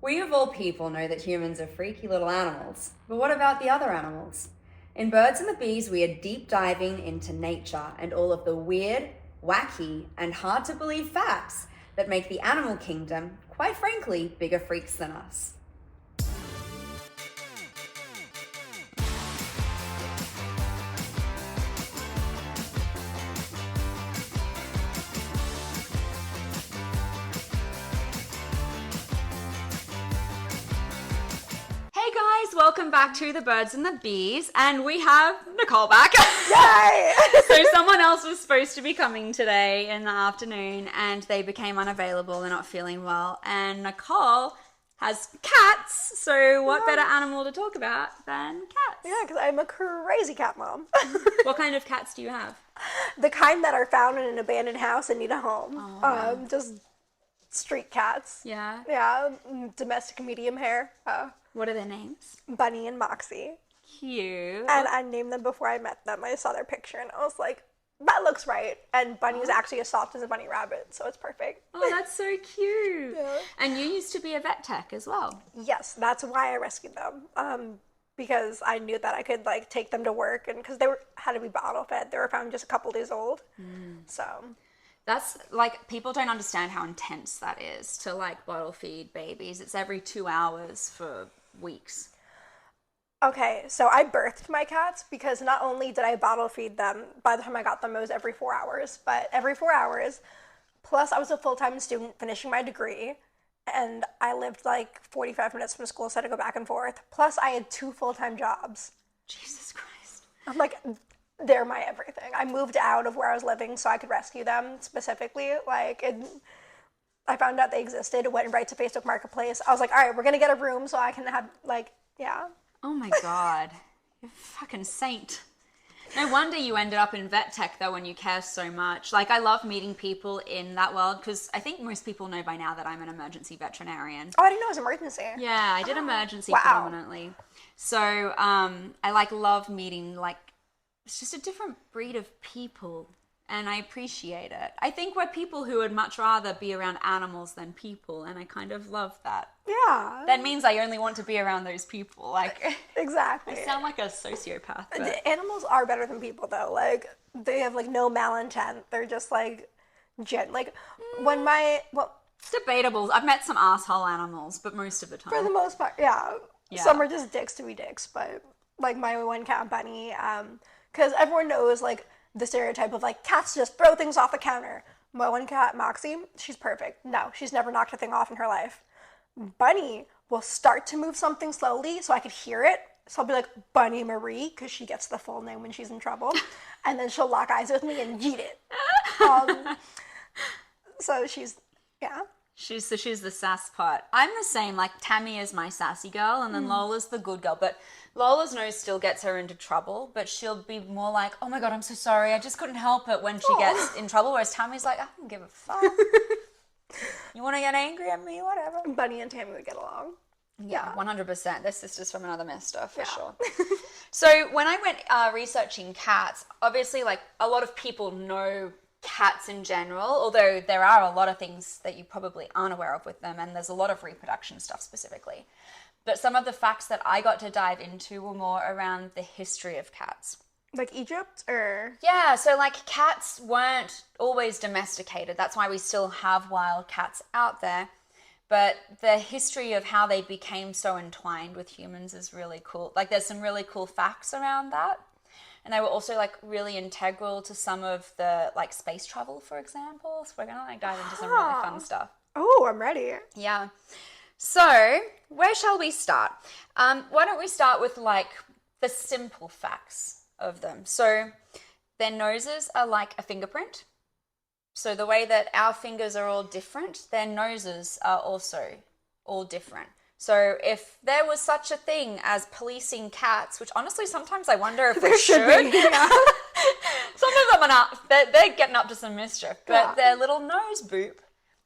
We of all people know that humans are freaky little animals, but what about the other animals? In Birds and the Bees, we are deep diving into nature and all of the weird, wacky, and hard to believe facts that make the animal kingdom, quite frankly, bigger freaks than us. Hey guys, welcome back to the Birds and the Bees, and we have Nicole back. Yay! So someone else was supposed to be coming today in the afternoon, and they became unavailable. They're not feeling well, and Nicole has cats. So what better animal to talk about than cats? Yeah, because I'm a crazy cat mom. What kind of cats do you have? The kind that are found in an abandoned house and need a home. Oh, wow. Just street cats. Yeah. Yeah, domestic medium hair. What are their names? Bunny and Moxie. Cute. And I named them before I met them. I saw their picture and I was like, that looks right. And Bunny is actually as soft as a bunny rabbit, so it's perfect. Oh, that's so cute. Yeah. And you used to be a vet tech as well. Yes, that's why I rescued them. Because I knew that I could take them to work, and because had to be bottle fed. They were found just a couple days old. So That's people don't understand how intense that is to bottle feed babies. It's every 2 hours for weeks. okay, so I birthed my cats because not only did I bottle feed them, by the time I got them it was every 4 hours, but every 4 hours, plus I was a full-time student finishing my degree, and I lived 45 minutes from school, so I had to go back and forth, plus I had 2 full-time jobs. Jesus Christ. I'm they're my everything. I moved out of where I was living so I could rescue them specifically. I found out they existed, went right to Facebook Marketplace. I was like, all right, we're going to get a room so I can have, yeah. Oh my God. You're a fucking saint. No wonder you ended up in vet tech though when you care so much. I love meeting people in that world because I think most people know by now that I'm an emergency veterinarian. Oh, I didn't know it was emergency. Yeah, I did emergency Wow. predominantly. So I love meeting it's just a different breed of people, and I appreciate it. I think we're people who would much rather be around animals than people, and I kind of love that. Yeah. That means I only want to be around those people. Exactly. I sound like a sociopath. But... The animals are better than people, though. They have, no malintent. They're just, when It's debatable. I've met some asshole animals, but most of the time. for the most part, yeah. Yeah. Some are just dicks to be dicks, but, my one cat, Bunny, because everyone knows, the stereotype of, cats just throw things off the counter. My one cat, Moxie, she's perfect. No, she's never knocked a thing off in her life. Bunny will start to move something slowly so I could hear it. So I'll be like, Bunny Marie, because she gets the full name when she's in trouble. And then she'll lock eyes with me and yeet it. So she's, yeah. She's the sass pot. I'm the same. Tammy is my sassy girl, and then Lola's the good girl. But Lola's nose still gets her into trouble, but she'll be more like, oh my God, I'm so sorry. I just couldn't help it when she gets in trouble. Whereas Tammy's like, I don't give a fuck. You want to get angry at me? Whatever. Bunny and Tammy would get along. Yeah, 100%. They're sisters from another mister, for sure. So when I went researching cats, obviously, a lot of people know cats in general, although there are a lot of things that you probably aren't aware of with them, and there's a lot of reproduction stuff specifically. But some of the facts that I got to dive into were more around the history of cats. Egypt, or? Yeah, so cats weren't always domesticated. That's why we still have wild cats out there. But the history of how they became so entwined with humans is really cool. There's some really cool facts around that. And they were also really integral to some of the space travel, for example. So we're gonna dive into some really fun stuff. Oh, I'm ready. Yeah. So where shall we start? Why don't we start with the simple facts of them? So their noses are like a fingerprint. So the way that our fingers are all different, their noses are also all different. So if there was such a thing as policing cats, which honestly sometimes I wonder if we should. Be, yeah. Some of them are not. They're getting up to some mischief. But their little nose boop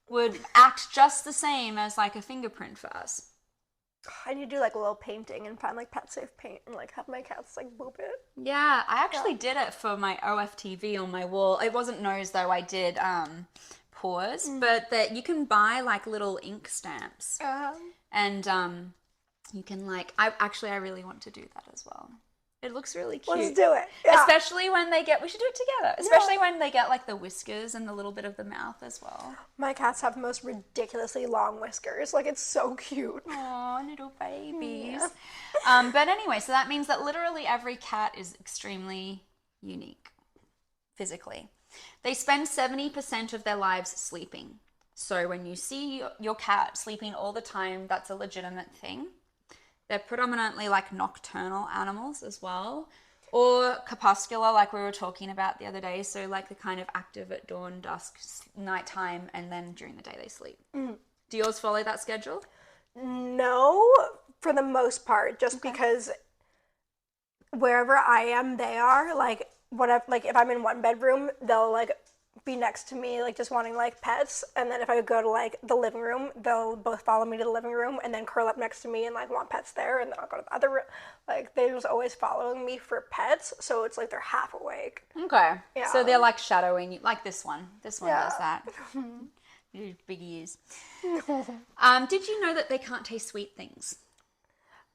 would act just the same as a fingerprint for us. I need to do a little painting and find pet safe paint and have my cats boop it. Yeah, I actually did it for my OFTV on my wall. It wasn't nose though. I did paws, but that you can buy little ink stamps And you can I really want to do that as well. It looks really cute. Let's do it. Yeah. Especially when we should do it together. Especially when they get like the whiskers and the little bit of the mouth as well. My cats have the most ridiculously long whiskers. Like, it's so cute. Oh, little babies. Yeah. But anyway, so that means that literally every cat is extremely unique physically. They spend 70% of their lives sleeping. So when you see your cat sleeping all the time, that's a legitimate thing. They're predominantly like nocturnal animals as well, or crepuscular, like we were talking about the other day. So like they're kind of active at dawn, dusk, nighttime, and then during the day they sleep. Mm. Do yours follow that schedule? No, for the most part, just because wherever I am, they are. Like, if I'm in one bedroom, they'll like be next to me, like just wanting like pets, and then if I go to like the living room, they'll both follow me to the living room and then curl up next to me and like want pets there, and then I'll go to the other room. Like, they're just always following me for pets, so it's like they're half awake. Okay. Yeah. So they're like shadowing you, like this one. This one does that. Big ears. Did you know that they can't taste sweet things?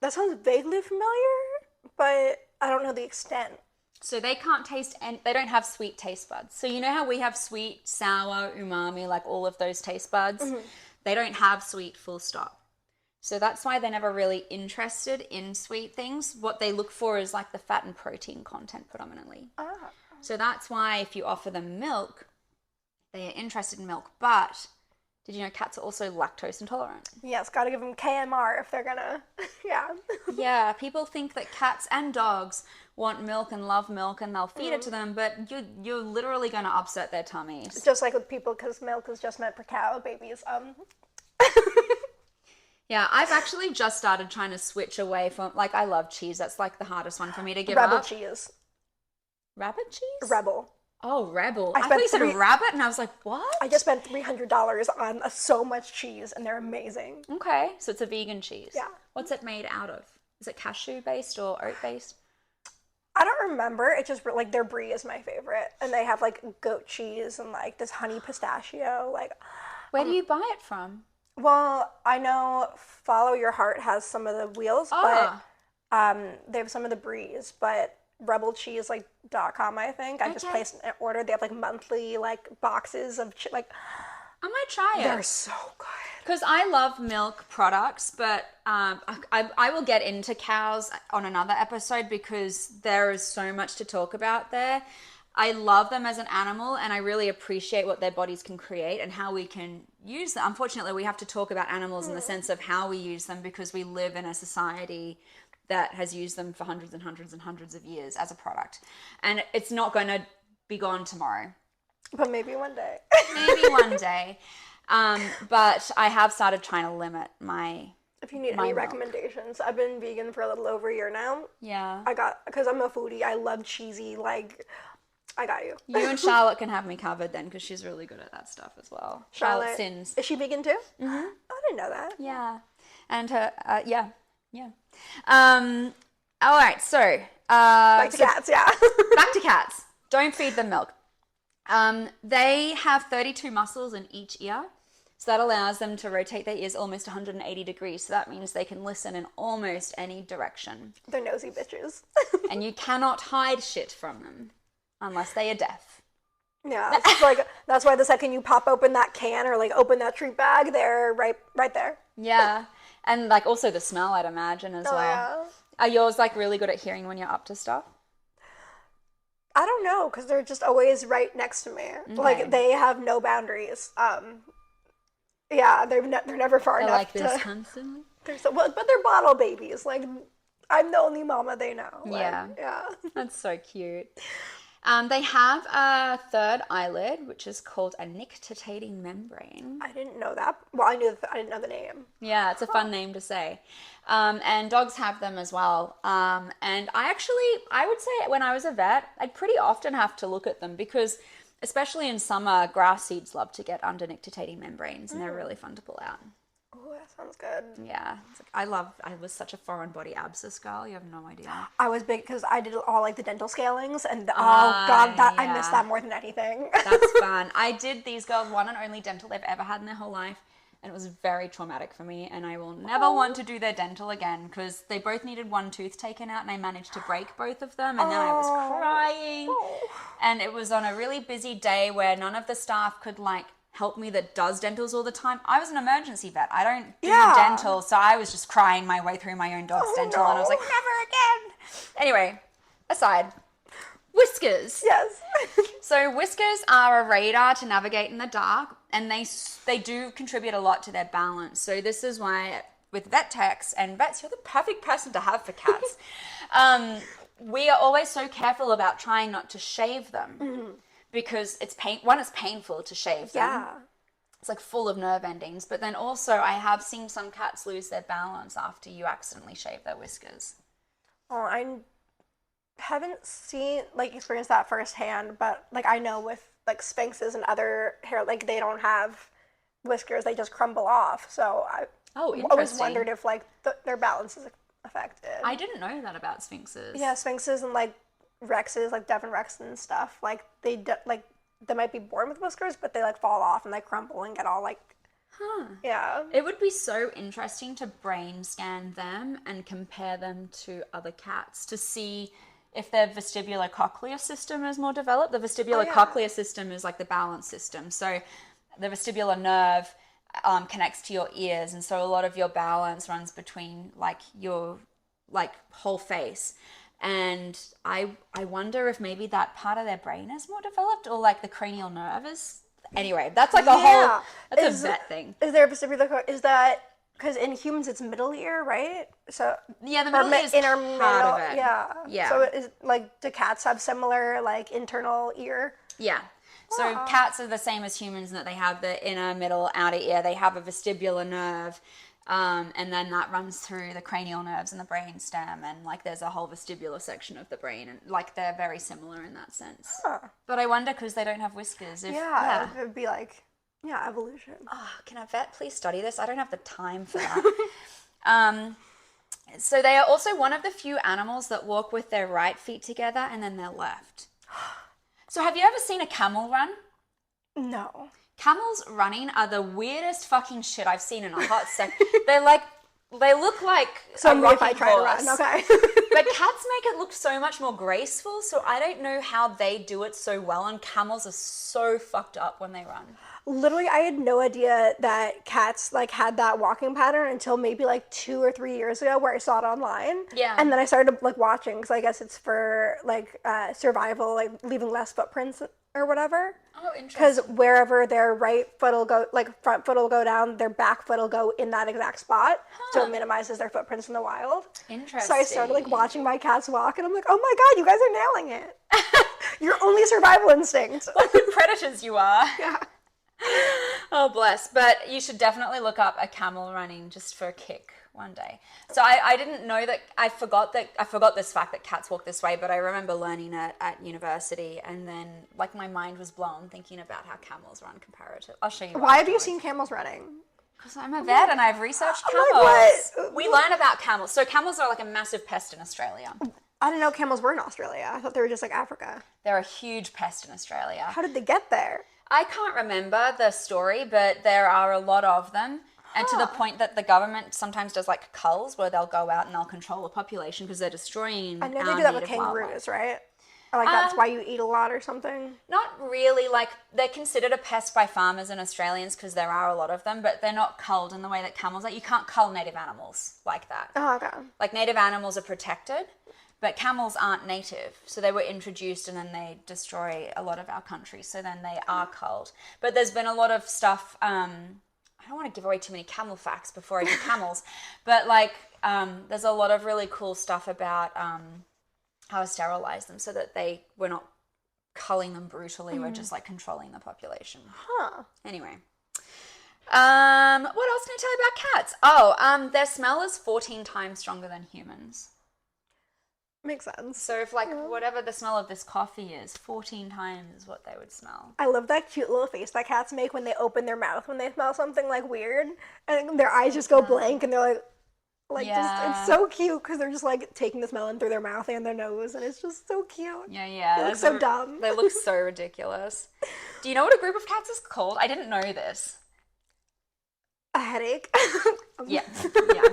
That sounds vaguely familiar, but I don't know the extent. So they can't taste, and they don't have sweet taste buds. So you know how we have sweet, sour, umami, like all of those taste buds? Mm-hmm. They don't have sweet, full stop. So that's why they're never really interested in sweet things. What they look for is like the fat and protein content predominantly. Ah. So that's why if you offer them milk, they are interested in milk. But did you know cats are also lactose intolerant? Yes, gotta give them KMR if they're gonna, yeah. Yeah, people think that cats and dogs want milk and love milk and they'll feed it to them, but you're literally gonna upset their tummies. Just like with people, because milk is just meant for cow babies. Yeah, I've actually just started trying to switch away from, like, I love cheese. That's like the hardest one for me to give Rebel up. cheese. Rabbit cheese? Rebel. Oh, Rebel. I thought you said rabbit, and I was like, what? I just spent $300 on so much cheese, and they're amazing. Okay, so it's a vegan cheese. Yeah. What's it made out of? Is it cashew-based or oat-based? I don't remember. It's just, like, their brie is my favorite. And they have, like, goat cheese and, like, this honey pistachio. Like, where do you buy it from? Well, I know Follow Your Heart has some of the wheels, but they have some of the bries, but rebelcheese.com, I think. I just placed an order. They have like monthly like boxes of like. I might try it. They're so good. Because I love milk products, but I will get into cows on another episode because there is so much to talk about there. I love them as an animal, and I really appreciate what their bodies can create and how we can use them. Unfortunately, we have to talk about animals in the sense of how we use them because we live in a society that has used them for hundreds and hundreds and hundreds of years as a product. And it's not going to be gone tomorrow. But maybe one day. Maybe one day. But I have started trying to limit my... If you need any recommendations, I've been vegan for a little over a year now. Yeah. Because I'm a foodie, I love cheesy, like... I got you. You and Charlotte can have me covered then, because she's really good at that stuff as well. Charlotte Sins. Is she vegan too? Mm-hmm. I didn't know that. Yeah. And her, yeah. All right, so. Back to cats, yeah. Back to cats. Don't feed them milk. They have 32 muscles in each ear. So that allows them to rotate their ears almost 180 degrees. So that means they can listen in almost any direction. They're nosy bitches. And you cannot hide shit from them. Unless they are deaf. Yeah, it's like that's why the second you pop open that can or like open that treat bag, they're right there. Yeah, and like also the smell, I'd imagine as well. Yeah. Are yours like really good at hearing when you're up to stuff? I don't know, because they're just always right next to me. Okay. Like they have no boundaries. Yeah, they're never far enough. Like this constantly. But they're bottle babies. Like I'm the only mama they know. Yeah, yeah, that's so cute. They have a third eyelid, which is called a nictitating membrane. I didn't know that. Well, I didn't know the name. Yeah, it's a fun name to say. And dogs have them as well. And I would say when I was a vet, I'd pretty often have to look at them because, especially in summer, grass seeds love to get under nictitating membranes, and they're really fun to pull out. Oh, that sounds good. Yeah. I was such a foreign body abscess girl. You have no idea. I was big because I did all like the dental scalings and I miss that more than anything. That's fun. I did these girls one and only dental they've ever had in their whole life. and it was very traumatic for me, and I will never want to do their dental again because they both needed one tooth taken out, and I managed to break both of them, and then I was crying, and it was on a really busy day where none of the staff could like help me that does dentals all the time. I was an emergency vet. I don't do dental, so I was just crying my way through my own dog's dental, and I was like, never again. Anyway, aside. Whiskers. Yes. So whiskers are a radar to navigate in the dark, and they do contribute a lot to their balance. So this is why with vet techs and vets, you're the perfect person to have for cats. We are always so careful about trying not to shave them because it's painful to shave them. Yeah. It's like full of nerve endings. But then also I have seen some cats lose their balance after you accidentally shave their whiskers. Oh, I haven't experienced that firsthand, but like I know with like Sphinxes and other hair, like they don't have whiskers, they just crumble off. So I always wondered if like their balance is affected. I didn't know that about Sphinxes. Yeah, Sphinxes and like Rexes, like Devon Rex and stuff, like they might be born with whiskers, but they like fall off and like crumble and get all like. Yeah. It would be so interesting to brain scan them and compare them to other cats to see if their vestibular cochlear system is more developed. The vestibular cochlear system is like the balance system. So the vestibular nerve connects to your ears, and so a lot of your balance runs between like your like whole face. And I wonder if maybe that part of their brain is more developed, or like the cranial nerve is. Anyway, that's like a vet thing. Is there a vestibular? Is that because in humans it's middle ear, right? So yeah, the middle ear is inner part of it. Yeah. So is like, do cats have similar like internal ear? Yeah. So cats are the same as humans in that they have the inner, middle, outer ear. They have a vestibular nerve, and then that runs through the cranial nerves and the brain stem, and like there's a whole vestibular section of the brain, and like they're very similar in that sense. But I wonder because they don't have whiskers. If, it would be like evolution. Oh, can a vet please study this? I don't have the time for that. So they are also one of the few animals that walk with their right feet together and then their left. So have you ever seen a camel run? No. Camels running are the weirdest fucking shit I've seen in a hot sec. They look like so a rocking if I try horse. to run, okay. But cats make it look so much more graceful, so I don't know how they do it so well, and camels are so fucked up when they run. Literally, I had no idea that cats like had that walking pattern until maybe like 2 or 3 years ago, where I saw it online. Yeah. And then I started like watching, because I guess it's for like survival, like leaving less footprints or whatever. Oh, interesting. Because wherever their right foot will go, like front foot will go down, their back foot will go in that exact spot, so it minimizes their footprints in the wild. Interesting. So I started like watching my cats walk, and I'm like, oh my god, you guys are nailing it. Your only survival instinct. What good predators you are. Yeah. Oh, bless. But you should definitely look up a camel running just for a kick one day. So I didn't know that. I forgot this fact that cats walk this way, but I remember learning it at university, and then like my mind was blown thinking about how camels run comparative. I'll show you. Why have you seen camels running? Because I'm a vet and I've researched camels. What? We learn about camels. So camels are like a massive pest in Australia. I didn't know camels were in Australia. I thought they were just like Africa. They're a huge pest in Australia. How did they get there? I can't remember the story, but there are a lot of them. And to the point that the government sometimes does like culls where they'll go out and they'll control the population because they're destroying I know our they do that with native kangaroos, wildlife. right? Or like that's why you eat a lot or something? Not really. Like they're considered a pest by farmers and Australians because there are a lot of them, but they're not culled in the way that camels are. You can't cull native animals like that. Oh, okay. Like native animals are protected, but camels aren't native. So they were introduced and then they destroy a lot of our country. So then they are culled. But there's been a lot of stuff, I don't want to give away too many camel facts before I do camels, but like there's a lot of really cool stuff about how to sterilize them so that we're not culling them brutally, we're just like controlling the population. Anyway. What else can I tell you about cats? Oh, their smell is 14 times stronger than humans. Makes sense. So if like whatever the smell of this coffee is, 14 times is what they would smell. I love that cute little face that cats make when they open their mouth when they smell something like weird, and their eyes just go blank, and they're like just, it's so cute because they're just like taking the smell in through their mouth and their nose, and it's just so cute. Yeah. They look so dumb. They look so ridiculous. Do you know what a group of cats is called? I didn't know this. A headache. Yeah, yeah.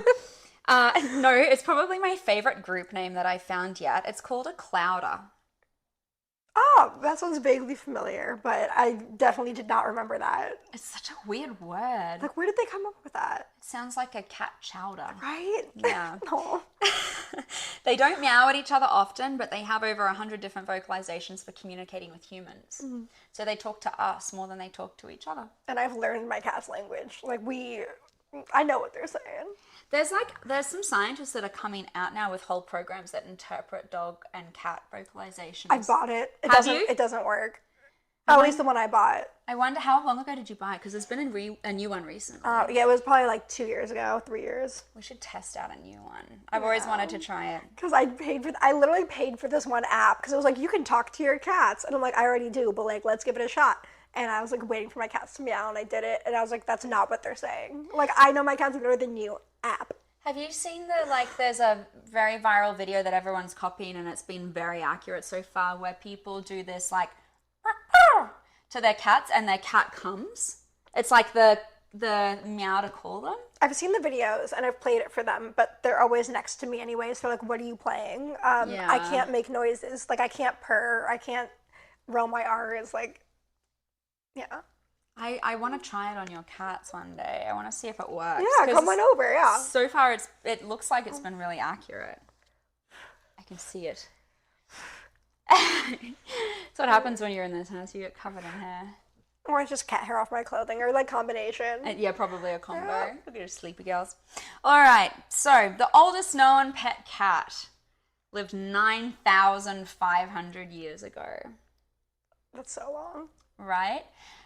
No, it's probably my favorite group name that I found yet. It's called a clouder. Oh, that sounds vaguely familiar, but I definitely did not remember that. It's such a weird word. Like, where did they come up with that? It sounds like a cat chowder. Right? Yeah. No. They don't meow at each other often, but they have over 100 different vocalizations for communicating with humans. So they talk to us more than they talk to each other. And I've learned my cat's language. Like, I know what they're saying. There's some scientists that are coming out now with whole programs that interpret dog and cat vocalizations. I bought it. Have you? It doesn't work. At least the one I bought. I wonder how long ago did you buy it? Because there's been a new one recently. Yeah, it was probably like 2 years ago, 3 years. We should test out a new one. I've always wanted to try it. Because I literally paid for this one app because it was like, you can talk to your cats. And I'm like, I already do, but like, let's give it a shot. And I was like waiting for my cats to meow, and I did it. And I was like, that's not what they're saying. Like, I know my cats better than you, app. Have you seen there's a very viral video that everyone's copying, and it's been very accurate so far, where people do this like to their cats and their cat comes. It's like the meow to call them. I've seen the videos and I've played it for them, but they're always next to me anyway. So like, what are you playing? I can't make noises. Like, I can't purr. I can't roll my R's. Like, yeah. I want to try it on your cats one day. I want to see if it works. Yeah, come on over. Yeah. So far, it looks like it's been really accurate. I can see it. That's what happens when you're in this house. You get covered in hair. Or it's just cat hair off my clothing, or like combination. Yeah, probably a combo. Yeah. Look at your sleepy girls. All right. So the oldest known pet cat lived 9,500 years ago. That's so long. Right?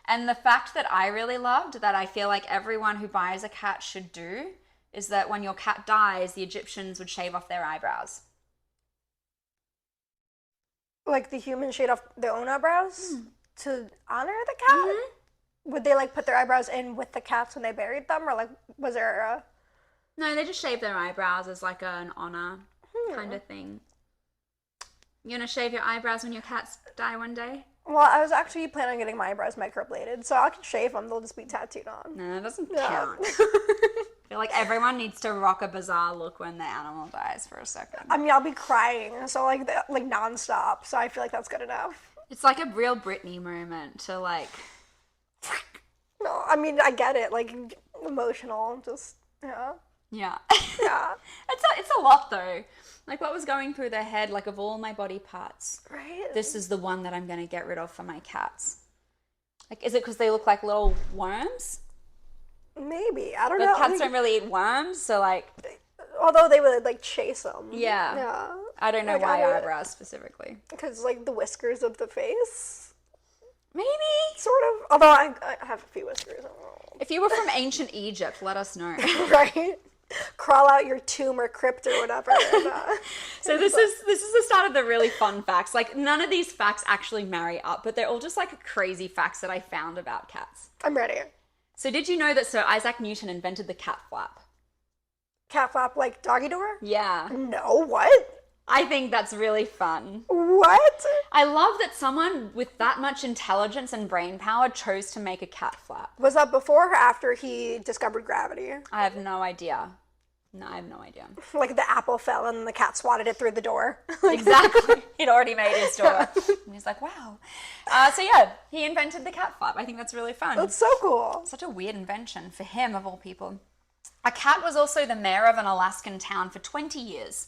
And the fact that I really loved, that I feel like everyone who buys a cat should do, is that when your cat dies, the Egyptians would shave off their eyebrows. Like the humans shaved off their own eyebrows to honor the cat? Mm-hmm. Would they like put their eyebrows in with the cats when they buried them? Or like, was there a... No, they just shaved their eyebrows as like an honor kind of thing. You gonna shave your eyebrows when your cats die one day? Well, I was actually planning on getting my eyebrows microbladed, so I can shave them. They'll just be tattooed on. No, that doesn't count. I feel like everyone needs to rock a bizarre look when their animal dies for a second. I mean, I'll be crying, so like nonstop. So I feel like that's good enough. It's like a real Britney moment to like. No, I mean, I get it. Like emotional, just yeah. Yeah. Yeah. It's a lot though. Like, what was going through their head, like, of all my body parts, right? This is the one that I'm going to get rid of for my cats. Like, is it because they look like little worms? Maybe. I don't but know. But cats don't really eat worms, so, like... Although they would, like, chase them. Yeah. Yeah. I don't know like, why eyebrows specifically. Because, like, the whiskers of the face? Maybe. Sort of. Although I have a few whiskers. If you were from ancient Egypt, let us know. Right? Crawl out your tomb or crypt or whatever. So this is the start of the really fun facts. Like, none of these facts actually marry up, but they're all just like crazy facts that I found about cats. I'm ready. So did you know that Sir Isaac Newton invented the cat flap? Cat flap, like doggy door? Yeah. No, what? I think that's really fun. What? I love that someone with that much intelligence and brain power chose to make a cat flap. Was that before or after he discovered gravity? I have no idea. No, I have no idea. Like the apple fell and the cat swatted it through the door. Exactly. He'd already made his door. And he's like, wow. So yeah, he invented the cat flap. I think that's really fun. That's so cool. Such a weird invention for him, of all people. A cat was also the mayor of an Alaskan town for 20 years.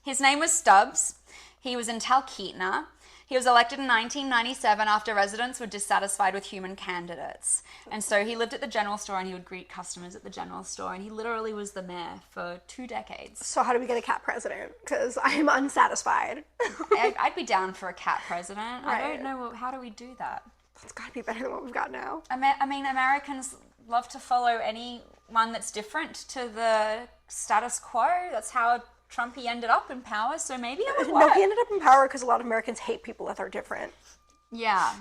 His name was Stubbs. He was in Talkeetna. He was elected in 1997 after residents were dissatisfied with human candidates. And so he lived at the general store and he would greet customers at the general store. And he literally was the mayor for 2 decades. So how do we get a cat president? Because I am unsatisfied. I'd be down for a cat president. Right. I don't know. How do we do that? It's got to be better than what we've got now. I mean, Americans love to follow anyone that's different to the status quo. That's how Trumpy ended up in power, so maybe it would work. No, he ended up in power because a lot of Americans hate people that are different. Yeah.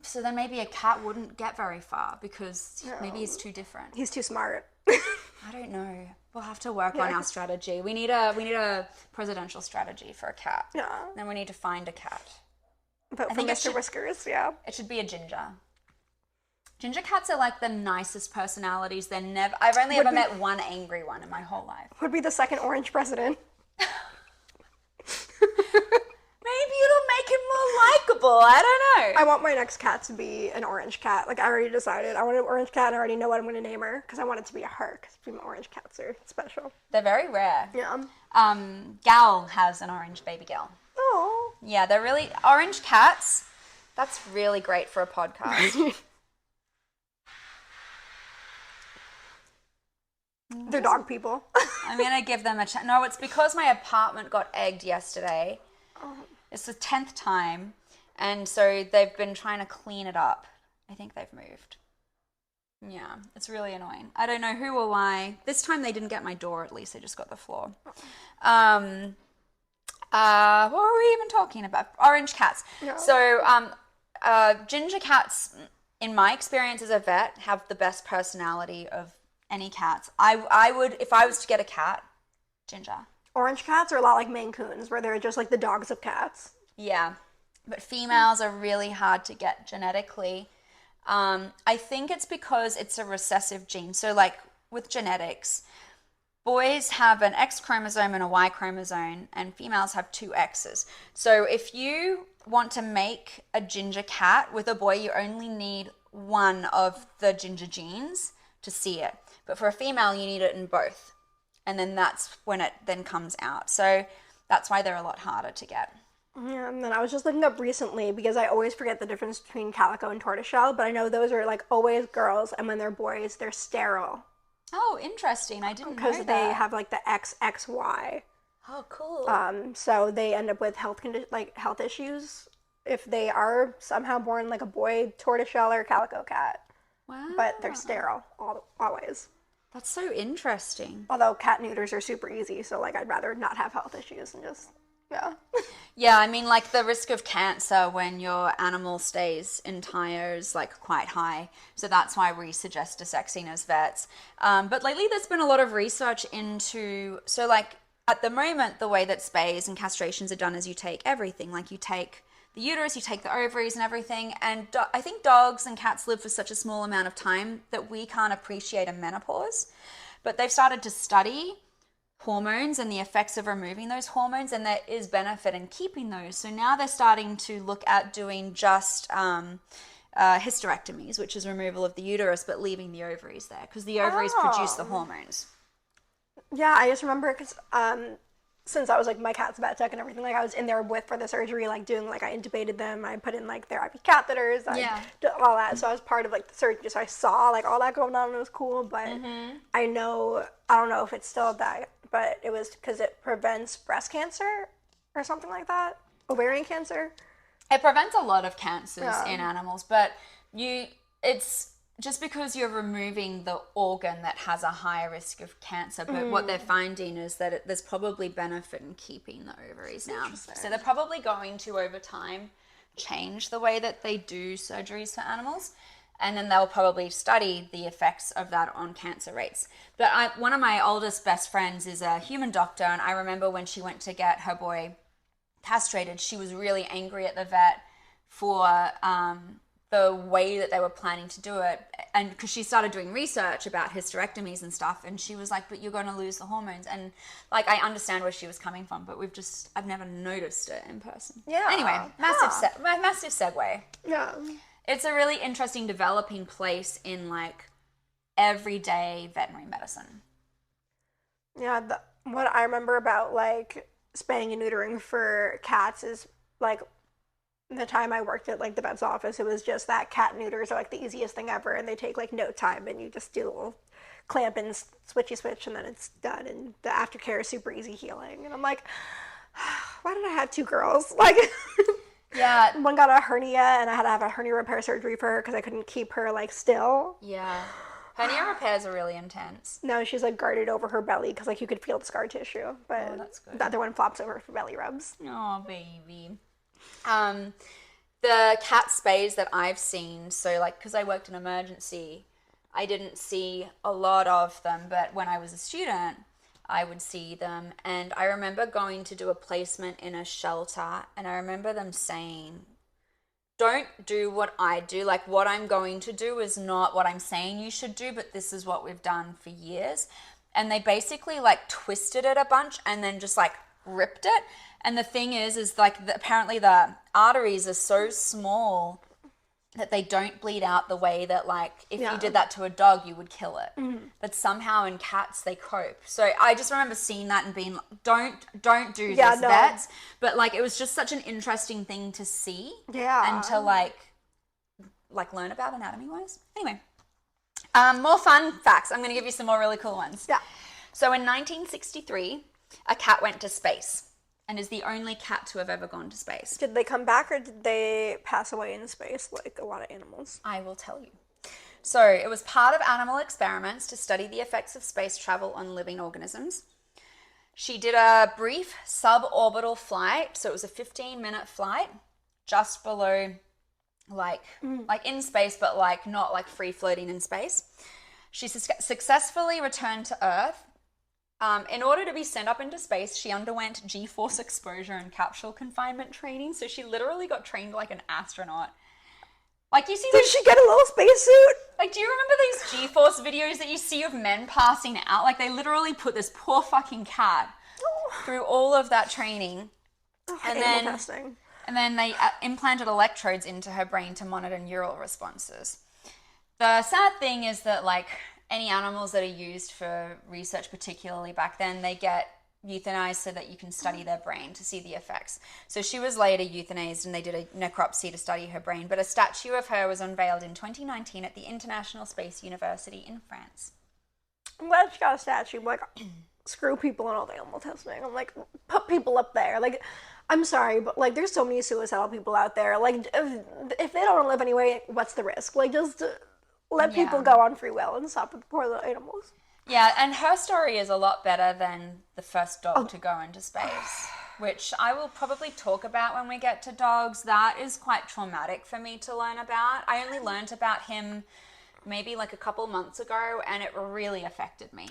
So then maybe a cat wouldn't get very far because maybe he's too different. He's too smart. I don't know. We'll have to work on our strategy. We need a presidential strategy for a cat. Yeah. Then we need to find a cat. Vote for Mr. Whiskers, yeah. It should be a ginger. Ginger cats are like the nicest personalities. I've only ever met one angry one in my whole life. Would be the second orange president. Maybe it'll make him more likable. I don't know. I want my next cat to be an orange cat. Like, I already decided. I want an orange cat and I already know what I'm going to name her because I want it to be a her because orange cats are special. They're very rare. Yeah. Gal has an orange baby girl. Oh. Yeah, they're really orange cats. That's really great for a podcast. They're dog people. I'm going to give them a chance. No, it's because my apartment got egged yesterday. It's the 10th time. And so they've been trying to clean it up. I think they've moved. Yeah, it's really annoying. I don't know who or why. This time they didn't get my door, at least. They just got the floor. What were we even talking about? Orange cats. No. So ginger cats, in my experience as a vet, have the best personality of any cats. I would, if I was to get a cat, ginger. Orange cats are a lot like Maine Coons, where they're just like the dogs of cats. Yeah, but females are really hard to get genetically. I think it's because it's a recessive gene. So like with genetics, boys have an X chromosome and a Y chromosome, and females have two X's. So if you want to make a ginger cat with a boy, you only need one of the ginger genes to see it. But for a female, you need it in both. And then that's when it then comes out. So that's why they're a lot harder to get. Yeah, and then I was just looking up recently because I always forget the difference between calico and tortoiseshell, but I know those are like always girls, and when they're boys, they're sterile. Oh, interesting. I didn't know that. Because they have like the XXY. Oh, cool. So they end up with health issues if they are somehow born like a boy tortoiseshell or calico cat. Wow. But they're sterile always. That's so interesting. Although cat neuters are super easy, so like I'd rather not have health issues and just, yeah. Yeah, I mean, like the risk of cancer when your animal stays entire is like quite high. So that's why we suggest desexing as vets. But lately there's been a lot of research into, so like at the moment, the way that spays and castrations are done is you take everything. Like you take the uterus, you take the ovaries and everything. And I think dogs and cats live for such a small amount of time that we can't appreciate a menopause. But they've started to study hormones and the effects of removing those hormones, and there is benefit in keeping those. So now they're starting to look at doing just hysterectomies, which is removal of the uterus, but leaving the ovaries there because the ovaries produce the hormones. Yeah, I just remember because since I was like my cat's vet tech and everything, like I was in there for the surgery, like doing like I intubated them, I put in like their IV catheters, I did all that. So I was part of like the surgery, so I saw like all that going on and it was cool. But I don't know if it's still that, but it was because it prevents breast cancer or something like that, ovarian cancer. It prevents a lot of cancers in animals, but it's just because you're removing the organ that has a higher risk of cancer. But what they're finding is that there's probably benefit in keeping the ovaries now. So they're probably going to, over time, change the way that they do surgeries for animals. And then they'll probably study the effects of that on cancer rates. But one of my oldest best friends is a human doctor. And I remember when she went to get her boy castrated, she was really angry at the vet for the way that they were planning to do it, and because she started doing research about hysterectomies and stuff, and she was like, but you're going to lose the hormones. And like I understand where she was coming from, but I've never noticed it in person. Anyway, massive segue. It's a really interesting developing place in like everyday veterinary medicine. What I remember about like spaying and neutering for cats is like the time I worked at like the vet's office, it was just that cat neuters are like the easiest thing ever, and they take like no time, and you just do a little clamp and switchy switch, and then it's done, and the aftercare is super easy healing. And I'm like, why did I have two girls? Like, one got a hernia, and I had to have a hernia repair surgery for her because I couldn't keep her like still. Hernia repairs are really intense. No, she's like guarded over her belly because like you could feel the scar tissue, but that's good. The other one flops over for belly rubs. Oh, baby. The cat spays that I've seen, so like because I worked in emergency, I didn't see a lot of them, but when I was a student, I would see them. And I remember going to do a placement in a shelter, and I remember them saying don't do what I do. Like, what I'm going to do is not what I'm saying you should do, but this is what we've done for years. And they basically like twisted it a bunch and then just like ripped it. And the thing is like apparently the arteries are so small that they don't bleed out the way that like if you did that to a dog, you would kill it. But somehow in cats, they cope. So I just remember seeing that and being like, don't do this, vets. But like, it was just such an interesting thing to see. Yeah. And to like learn about anatomy wise. Anyway, more fun facts. I'm going to give you some more really cool ones. Yeah. So in 1963, a cat went to space and is the only cat to have ever gone to space. Did they come back or did they pass away in space like a lot of animals? I will tell you. So it was part of animal experiments to study the effects of space travel on living organisms. She did a brief suborbital flight. So it was a 15-minute flight just below like in space, but like not like free floating in space. She successfully returned to Earth. In order to be sent up into space, she underwent G-force exposure and capsule confinement training. So she literally got trained like an astronaut. Like you see, did she get a little spacesuit? Like, do you remember these G-force videos that you see of men passing out? Like, they literally put this poor fucking cat through all of that training, Testing. And then they implanted electrodes into her brain to monitor neural responses. The sad thing is that like any animals that are used for research, particularly back then, they get euthanized so that you can study their brain to see the effects. So she was later euthanized and they did a necropsy to study her brain, but a statue of her was unveiled in 2019 at the International Space University in France. I'm glad she got a statue. I'm like, screw people and all the animal testing. I'm like, put people up there. Like, I'm sorry, but like, there's so many suicidal people out there. Like, if they don't want to live anyway, what's the risk? Like, just let people go on free will and stop with the poor little animals. Yeah, and her story is a lot better than the first dog to go into space, which I will probably talk about when we get to dogs. That is quite traumatic for me to learn about. I only learned about him maybe like a couple months ago, and it really affected me.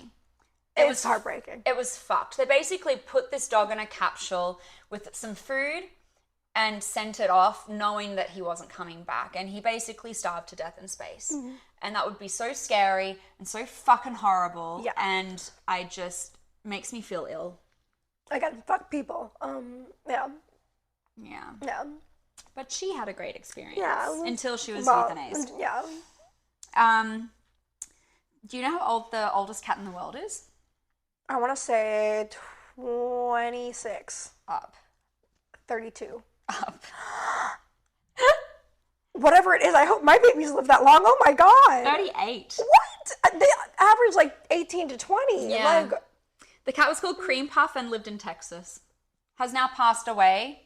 It was heartbreaking. It was fucked. They basically put this dog in a capsule with some food and sent it off knowing that he wasn't coming back. And he basically starved to death in space. Mm-hmm. And that would be so scary and so fucking horrible. Yeah. And I just, makes me feel ill. Again, fuck people. Yeah. Yeah. Yeah. But she had a great experience. Yeah. Until she was euthanized. Yeah. Do you know how old the oldest cat in the world is? I want to say 26. Up. 32. Up. Whatever it is, I hope my babies live that long. Oh my god. 38. What? They average like 18 to 20. Yeah. Like, the cat was called Cream Puff and lived in Texas. Has now passed away.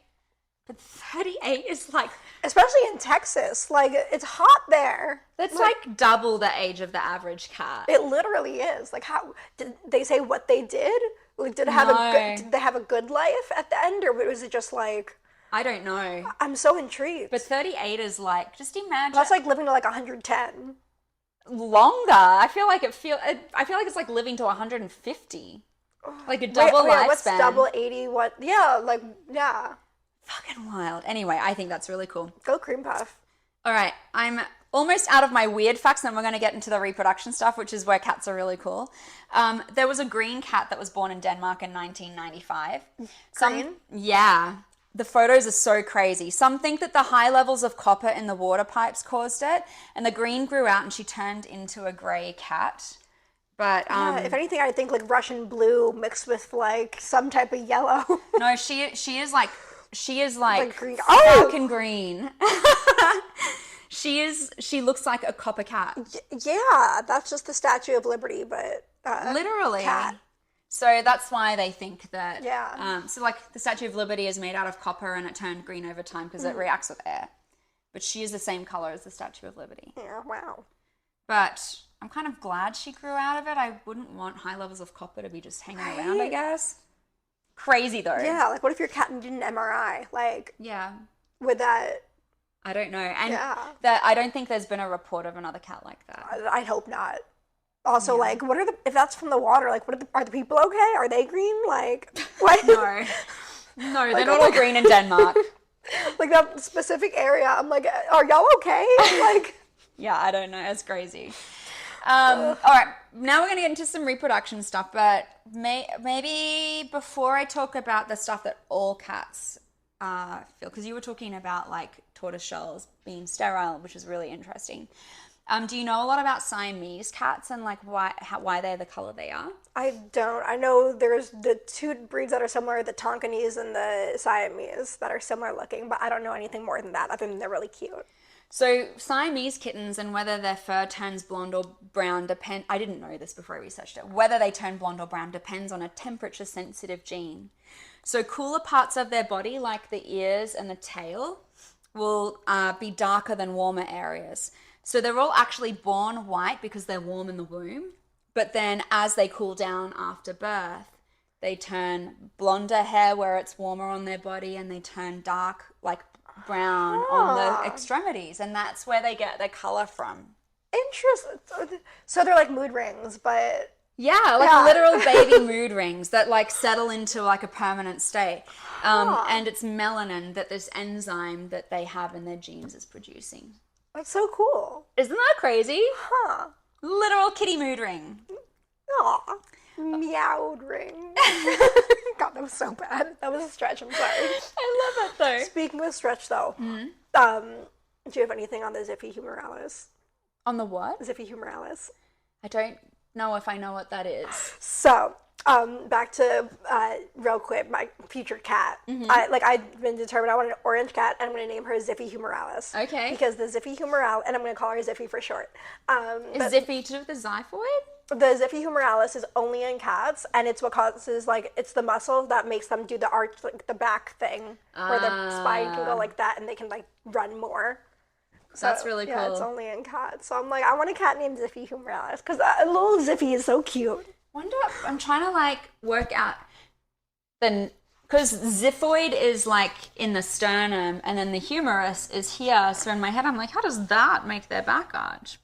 But 38 is like... Especially in Texas. Like, it's hot there. That's like double the age of the average cat. It literally is. Like, how... Did they say what they did? Like, did they have a good life at the end? Or was it just like... I don't know. I'm so intrigued. But 38 is like... Just imagine... That's like living to like 110. Longer. I feel like it's like living to 150. Like a double lifespan. What's double 80? What? Yeah, like, yeah. Fucking wild. Anyway, I think that's really cool. Go Cream Puff. All right, I'm almost out of my weird facts, and then we're going to get into the reproduction stuff, which is where cats are really cool. There was a green cat that was born in Denmark in 1995. Green? Yeah. The photos are so crazy. Some think that the high levels of copper in the water pipes caused it, and the green grew out and she turned into a grey cat. But if anything, I think like Russian blue mixed with like some type of yellow. No, she is like green. Fucking green. She looks like a copper cat. Yeah, that's just the Statue of Liberty, but literally. Cat. So that's why they think that. Yeah. So like the Statue of Liberty is made out of copper and it turned green over time because it reacts with air. But she is the same color as the Statue of Liberty. Yeah. Wow. But I'm kind of glad she grew out of it. I wouldn't want high levels of copper to be just hanging around, I guess. Crazy though. Yeah, like what if your cat did an MRI? Like, yeah, would that? I don't know, and that I don't think there's been a report of another cat like that. I'd hope not. Also, like, what are if that's from the water? Like, are the people okay? Are they green? Like, what? No, they're not all green in Denmark. Like that specific area. I'm like, are y'all okay? Like, Yeah, I don't know. It's crazy. All right, now we're going to get into some reproduction stuff, but maybe before I talk about the stuff that all cats feel, because you were talking about like tortoiseshells being sterile, which is really interesting. Do you know a lot about Siamese cats and like why they're the color they are? I don't. I know there's the two breeds that are similar, the Tonkinese and the Siamese, that are similar looking, but I don't know anything more than that, other than they're really cute. So Siamese kittens and whether their fur turns blonde or brown I didn't know this before I researched it. Whether they turn blonde or brown depends on a temperature sensitive gene. So cooler parts of their body, like the ears and the tail, will be darker than warmer areas. So they're all actually born white because they're warm in the womb. But then as they cool down after birth, they turn blonder hair where it's warmer on their body, and they turn dark, like brown on the extremities, and that's where they get their color from. Interesting. So they're like mood rings, but yeah, like literal baby mood rings that like settle into like a permanent state. And it's melanin that this enzyme that they have in their genes is producing. That's so cool. Isn't that crazy? Huh. Literal kitty mood ring. Aw. Meowed ring. God, that was so bad. That was a stretch. I'm sorry. I love it though. Speaking of stretch, though, do you have anything on the Zippy humoralis? On the what? Zippy humoralis. I don't know if I know what that is. So, back to real quick, my future cat. I've been determined I want an orange cat, and I'm going to name her Zippy humoralis. Okay. Because the Zippy humoralis, and I'm going to call her Zippy for short. Is Zippy to do with the xiphoid? The Zippy humoralis is only in cats, and it's what causes, like, it's the muscle that makes them do the arch, like the back thing, where the spine can go like that, and they can, like, run more. So, that's really cool. Yeah, it's only in cats. So I'm like, I want a cat named Zippy humoralis, because little Zippy is so cute. I'm trying to, like, work out because xiphoid is, like, in the sternum, and then the humerus is here, so in my head I'm like, how does that make their back arch?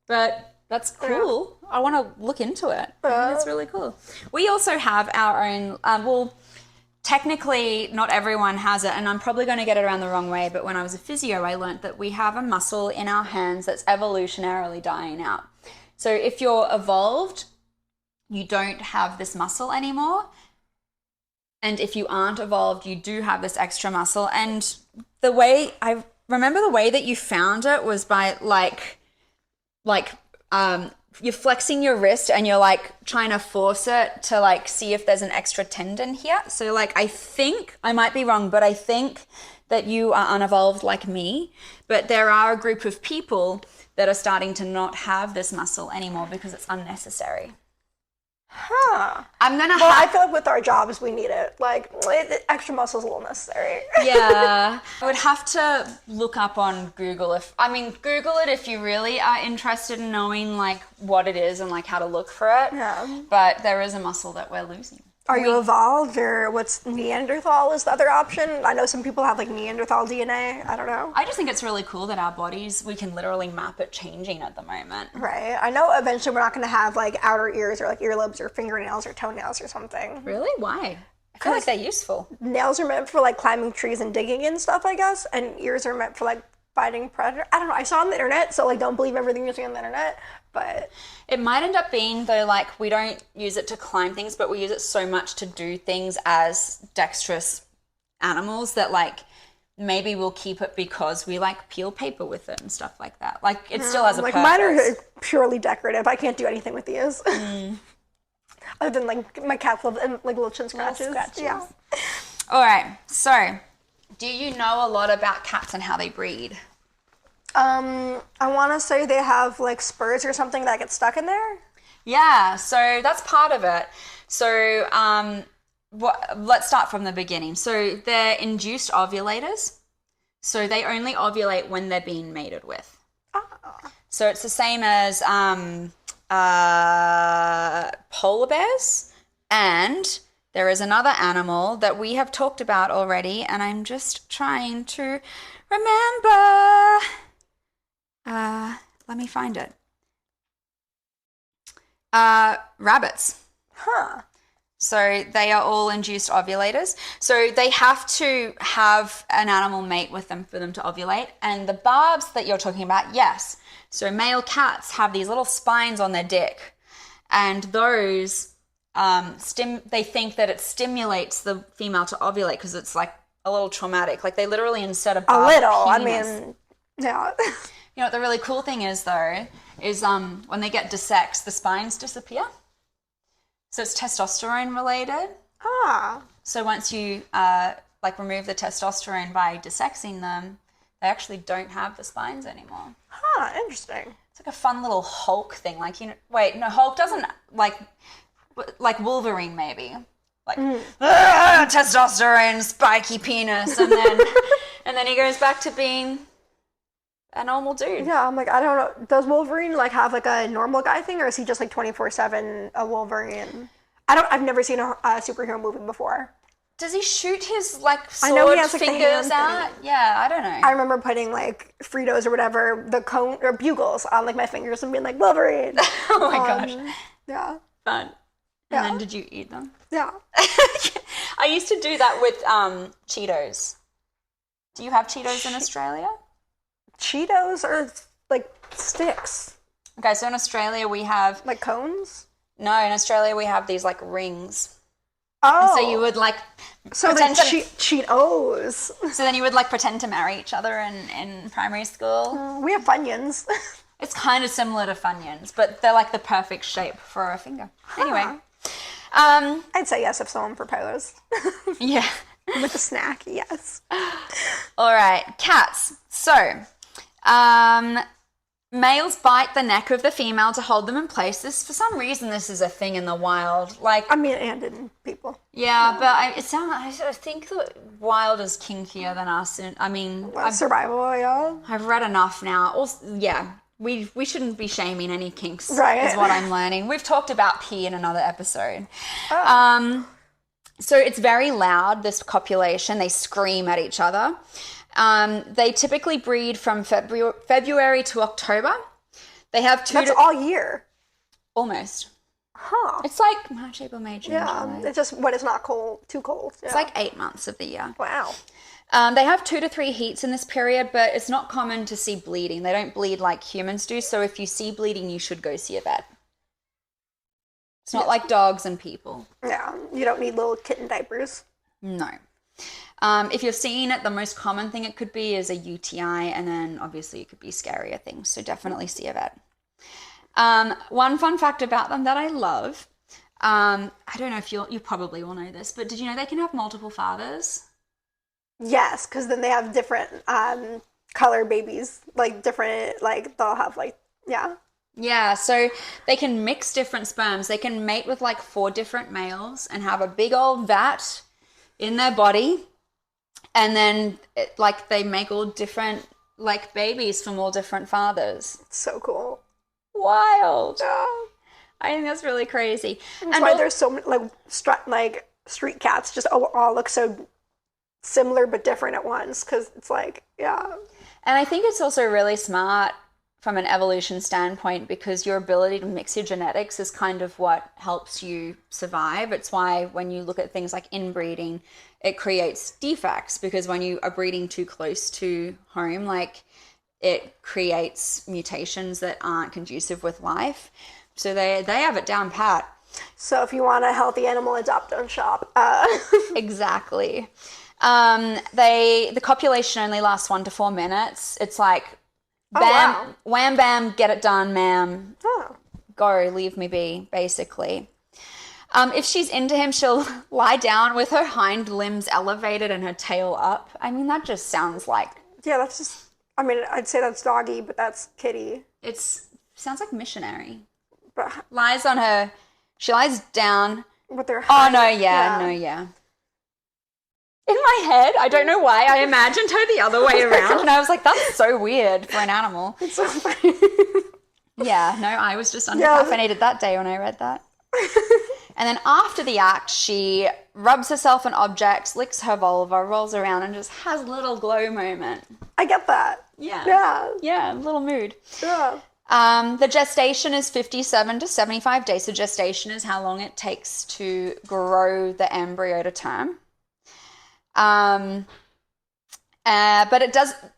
But that's cool. Yeah. I want to look into it. It's really cool. We also have our own, technically not everyone has it, and I'm probably going to get it around the wrong way, but when I was a physio, I learned that we have a muscle in our hands that's evolutionarily dying out. So if you're evolved, you don't have this muscle anymore. And if you aren't evolved, you do have this extra muscle. And I remember the way that you found it was by you're flexing your wrist and you're like trying to force it to like see if there's an extra tendon here. So like I think, I might be wrong, but I think that you are unevolved like me, but there are a group of people that are starting to not have this muscle anymore because it's unnecessary. Huh. I feel like with our jobs we need it. Like extra muscle is a little necessary. Yeah. I would have to look up on Google Google it if you really are interested in knowing like what it is and like how to look for it. Yeah. But there is a muscle that we're losing. Are you evolved, or what's Neanderthal is the other option? I know some people have like Neanderthal DNA. I don't know. I just think it's really cool that our bodies, we can literally map it changing at the moment. Right. I know eventually we're not going to have like outer ears or like earlobes or fingernails or toenails or something. Really? Why? I feel like they're useful. Nails are meant for like climbing trees and digging and stuff, I guess, and ears are meant for like fighting predator. I don't know. I saw on the internet, so like don't believe everything you see on the internet. But it might end up being though, like we don't use it to climb things, but we use it so much to do things as dexterous animals that like maybe we'll keep it because we like peel paper with it and stuff like that. Like it still has a purpose. Mine are purely decorative. I can't do anything with these. Other than like my cats love and like little chin scratches. Yeah. All right. So, do you know a lot about cats and how they breed? I want to say they have like spurs or something that get stuck in there. Yeah, so that's part of it. So let's start from the beginning. So they're induced ovulators. So they only ovulate when they're being mated with. Oh. So it's the same as polar bears. And there is another animal that we have talked about already, and I'm just trying to remember. Let me find it. Rabbits. Huh. So they are all induced ovulators. So they have to have an animal mate with them for them to ovulate. And the barbs that you're talking about, yes. So male cats have these little spines on their dick, and those they think that it stimulates the female to ovulate because it's like a little traumatic. Like they literally insert a barb penis. I mean, yeah. You know what the really cool thing is though is when they get desexed, the spines disappear. So it's testosterone related. Ah. So once you like remove the testosterone by desexing them, they actually don't have the spines anymore. Huh, interesting. It's like a fun little Hulk thing. Like, you know, wait, no, Hulk doesn't like Wolverine maybe. Like testosterone, spiky penis, and then he goes back to being a normal dude. Yeah, I'm like, I don't know. Does Wolverine like have like a normal guy thing, or is he just like 24/7 a Wolverine? I've never seen a superhero movie before. Does he shoot his like sword I know he has, like, fingers the hand out? Yeah, I don't know. I remember putting like Fritos or whatever, the cone or bugles on like my fingers and being like Wolverine. Oh my gosh. Yeah. Fun. Yeah. And then did you eat them? Yeah. I used to do that with Cheetos. Do you have Cheetos in Australia? Cheetos are like sticks. Okay, so in Australia we have... Like cones? No, in Australia we have these like rings. Oh. And so you would like... So like Cheetos. So then you would like pretend to marry each other in primary school. We have Funyuns. It's kind of similar to Funyuns, but they're like the perfect shape for a finger. Anyway. I'd say yes if someone proposed. Yeah. With a snack, yes. All right, cats. So, males bite the neck of the female to hold them in place. For some reason, this is a thing in the wild. Like, I mean, and in people. Yeah, but I think the wild is kinkier than us. And I mean, survival, yeah. I've read enough now. Also, yeah, we shouldn't be shaming any kinks. Right. Is what I'm learning. We've talked about pee in another episode. Oh. So it's very loud, this copulation. They scream at each other. They typically breed from February to October. They have That's all year. Almost. Huh. It's like March, April, May, June, Yeah, July. it's just when it's not cold, too cold. Yeah. It's like 8 months of the year. Wow. They have 2 to 3 heats in this period, but it's not common to see bleeding. They don't bleed like humans do, so if you see bleeding, you should go see a vet. It's not like dogs and people. Yeah, you don't need little kitten diapers. No. If you're seeing it, the most common thing it could be is a UTI, and then obviously it could be scarier things, so definitely see a vet. One fun fact about them that I love, I don't know if you probably will know this, but did you know they can have multiple fathers? Yes, because then they have different color babies, like different, like they'll have like, yeah. Yeah, so they can mix different sperms. They can mate with like 4 different males and have a big old vat in their body. And then like they make all different like babies from all different fathers. It's so cool. Wild. Yeah. I think that's really crazy. That's why there's so many like street cats just all look so similar but different at once, because it's like, yeah. And I think it's also really smart from an evolution standpoint, because your ability to mix your genetics is kind of what helps you survive. It's why when you look at things like inbreeding, it creates defects, because when you are breeding too close to home, like it creates mutations that aren't conducive with life. So they have it down pat. So if you want a healthy animal, adopt, don't shop. Exactly. The copulation only lasts 1 to 4 minutes. It's like, bam, wow. Wham, bam, get it done, ma'am. Oh. Go, leave me be, basically. If she's into him, she'll lie down with her hind limbs elevated and her tail up. I mean, that just sounds like... Yeah, that's just... I mean, I'd say that's doggy, but that's kitty. Sounds like missionary. But She lies down. with their Oh, hind, no, yeah. In my head, I don't know why, I imagined her the other way around, and I was like, that's so weird for an animal. It's so funny. Yeah, no, I was just undercaffeinated that day when I read that. And then after the act, she rubs herself on objects, licks her vulva, rolls around, and just has a little glow moment. I get that. Yeah. Yeah. Yeah, a little mood. Yeah. The gestation is 57 to 75 days. So gestation is how long it takes to grow the embryo to term. But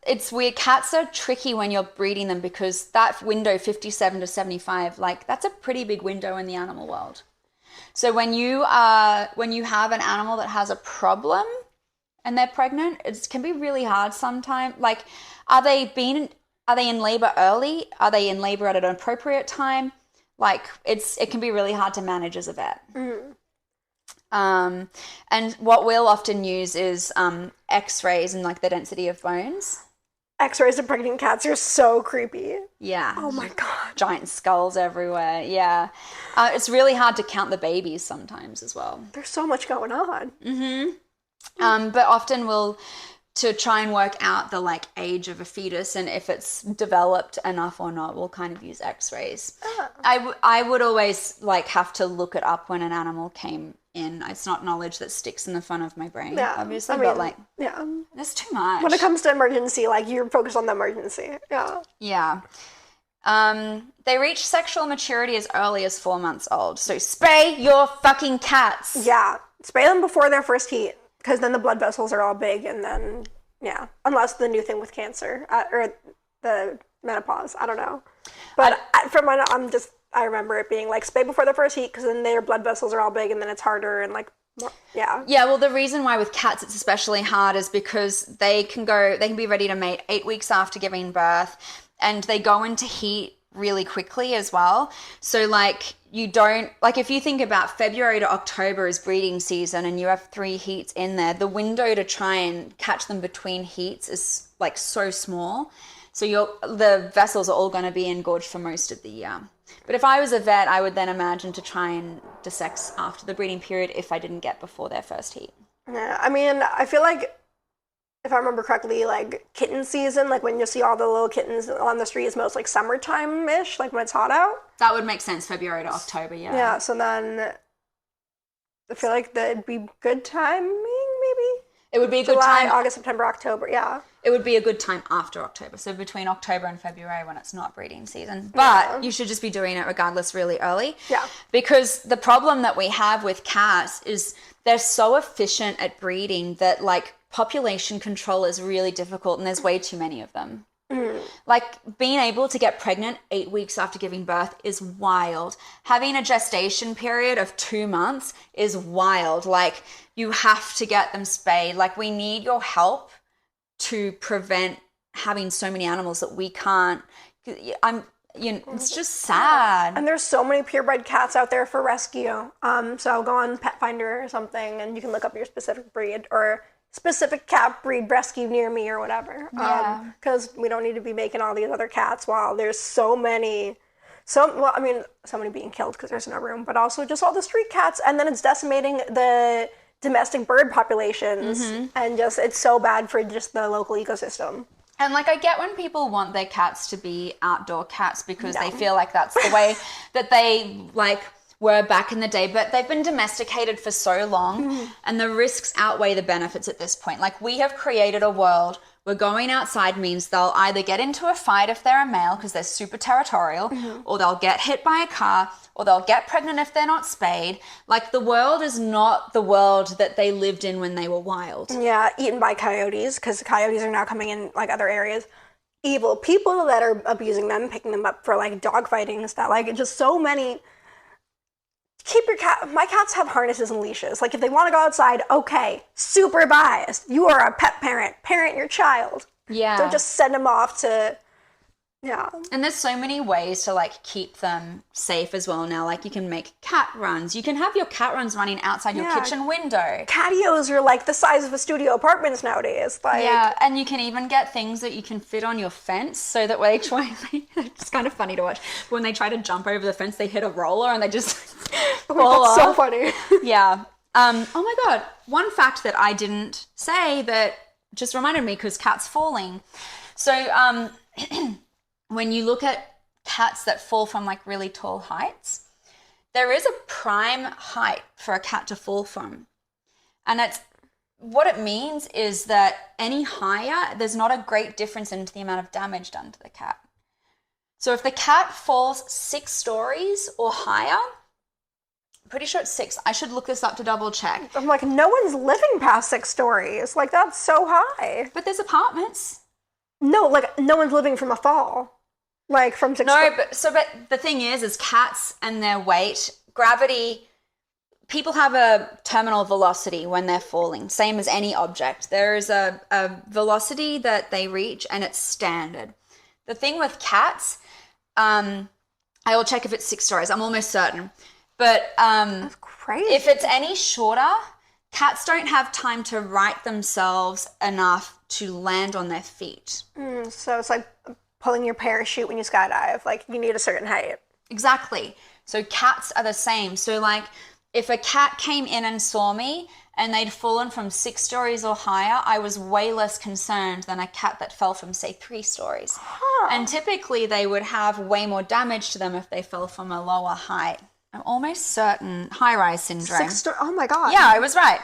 it's weird. Cats are tricky when you're breeding them because that window, 57 to 75, like that's a pretty big window in the animal world. So when you have an animal that has a problem and they're pregnant, it can be really hard sometimes. Like, are they in labor early? Are they in labor at an appropriate time? Like, it can be really hard to manage as a vet. And what we'll often use is X-rays and like the density of bones. X-rays of pregnant cats are so creepy. Yeah. Oh my God. Giant skulls everywhere. Yeah. It's really hard to count the babies sometimes as well. There's so much going on. But often to try and work out the like age of a fetus and if it's developed enough or not, we'll kind of use X-rays. I would always like have to look it up when an animal came in. It's not knowledge that sticks in the front of my brain, obviously, but like, there's too much. When it comes to emergency, like you're focused on the emergency. Yeah. They reach sexual maturity as early as 4 months old. So spay your fucking cats. Yeah. Spay them before their first heat because then the blood vessels are all big and then, unless the new thing with cancer or the menopause. I don't know. But I remember it being like spay before the first heat because then their blood vessels are all big and then it's harder and like, Yeah, well, the reason why with cats it's especially hard is because they can be ready to mate 8 weeks after giving birth and they go into heat really quickly as well. So like if you think about February to October is breeding season and you have 3 heats in there, the window to try and catch them between heats is like so small. So the vessels are all going to be engorged for most of the year. But if I was a vet, I would then imagine to try and desex after the breeding period if I didn't get before their first heat. Yeah, I mean, I feel like if I remember correctly, like kitten season, like when you see all the little kittens on the street is most like summertime-ish, like when it's hot out. That would make sense, February to October, yeah. Yeah, so then I feel like that'd be good timing, maybe? It would be a good July, time. August, September, October, yeah. It would be a good time after October, so between October and February when it's not breeding season. But you should just be doing it regardless really early. Yeah. Because the problem that we have with cats is they're so efficient at breeding that like population control is really difficult and there's way too many of them. Like being able to get pregnant 8 weeks after giving birth is wild. Having a gestation period of 2 months is wild. Like you have to get them spayed. Like we need your help to prevent having so many animals that we can't. It's just sad. And there's so many purebred cats out there for rescue. So go on Pet Finder or something and you can look up your specific breed or specific cat breed rescue near me or whatever. Because we don't need to be making all these other cats while there's so many being killed because there's no room, but also just all the street cats. And then it's decimating the domestic bird populations. And just, it's so bad for just the local ecosystem. And like I get when people want their cats to be outdoor cats because they feel like that's the way that they like were back in the day, but they've been domesticated for so long and the risks outweigh the benefits at this point. Like we have created a world where going outside means they'll either get into a fight if they're a male because they're super territorial, or they'll get hit by a car, or they'll get pregnant if they're not spayed. Like the world is not the world that they lived in when they were wild. Yeah, eaten by coyotes because coyotes are now coming in like other areas. Evil people that are abusing them, picking them up for like dog fightings, that like just so many. Keep your cat. My cats have harnesses and leashes. Like if they want to go outside, okay, super biased. You are a pet parent. Parent your child. Yeah. Don't just send them off to. Yeah. And there's so many ways to like keep them safe as well now. Like you can make cat runs. You can have your cat runs running outside your kitchen window. Catios are like the size of a studio apartments nowadays. Like and you can even get things that you can fit on your fence so that when they try, it's kind of funny to watch. When they try to jump over the fence, they hit a roller and they just fall off. So funny. Yeah. Oh my God. One fact that I didn't say that just reminded me because cats falling. So, when you look at cats that fall from like really tall heights, there is a prime height for a cat to fall from. And what it means is that any higher, there's not a great difference into the amount of damage done to the cat. So if the cat falls 6 stories or higher, I'm pretty sure it's 6. I should look this up to double check. I'm like, no one's living past 6 stories. Like, that's so high. But there's apartments. No, like, no one's living from a fall. Like, from 6 No, but the thing is cats and their weight, gravity, people have a terminal velocity when they're falling, same as any object. There is a velocity that they reach, and it's standard. The thing with cats, I will check if it's 6 stories. I'm almost certain. But That's crazy. if it's any shorter, cats don't have time to right themselves enough to land on their feet. So it's like pulling your parachute when you skydive. Like, you need a certain height. Exactly. So cats are the same. So like if a cat came in and saw me and they'd fallen from 6 stories or higher, I was way less concerned than a cat that fell from, say, 3 stories. And typically they would have way more damage to them if they fell from a lower height. I'm almost certain high-rise syndrome. Oh my God. Yeah, I was right.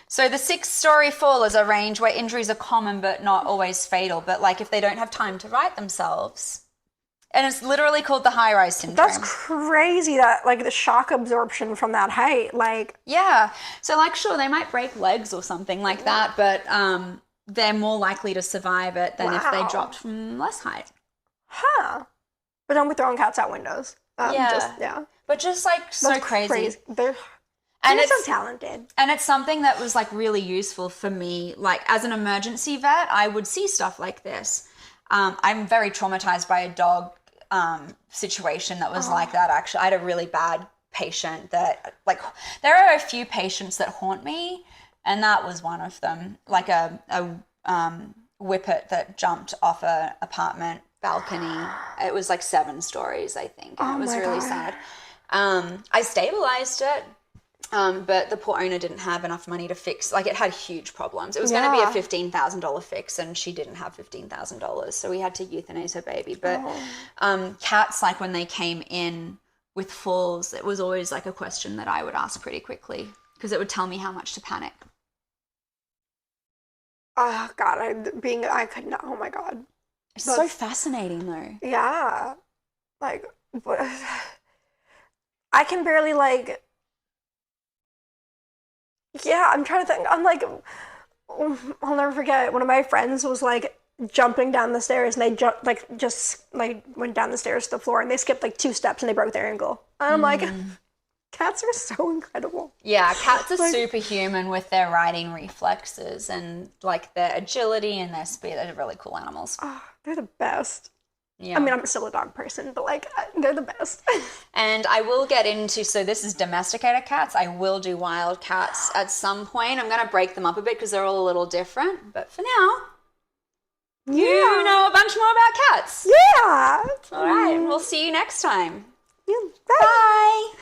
So the 6-story fall is a range where injuries are common but not always fatal. But like if they don't have time to right themselves, and it's literally called the high-rise syndrome. That's crazy that, like, the shock absorption from that height, like... Yeah. So, like, sure, they might break legs or something like that, but they're more likely to survive it than if they dropped from less height. Huh. But don't be throwing cats out windows. But just, like, so That's crazy. They're so talented. And it's something that was, like, really useful for me. Like, as an emergency vet, I would see stuff like this. I'm very traumatized by a dog situation that was like that, actually. I had a really bad patient that, like, there are a few patients that haunt me, and that was one of them. Like a whippet that jumped off an apartment balcony. It was like 7 stories, I think. And it was really sad. I stabilized it. But the poor owner didn't have enough money to fix. Like, it had huge problems. It was going to be a $15,000 fix, and she didn't have $15,000, so we had to euthanize her baby. But cats, like, when they came in with falls, it was always like a question that I would ask pretty quickly because it would tell me how much to panic. Oh God, I could not. Oh my God, it's so fascinating, though. Yeah, like, I can barely, like. Yeah, I'm trying to think. I'm like, I'll never forget. One of my friends was like jumping down the stairs, and they just went down the stairs to the floor, and they skipped like 2 steps, and they broke their ankle. And I'm like, cats are so incredible. Yeah, cats are superhuman with their riding reflexes and like their agility and their speed. They're really cool animals. Oh, they're the best. Yeah. I mean, I'm still a dog person, but like, they're the best. And I will get into, so this is domesticated cats. I will do wild cats at some point. I'm going to break them up a bit because they're all a little different. But for now, you know a bunch more about cats. Yeah. All right. We'll see you next time. Yeah. Bye.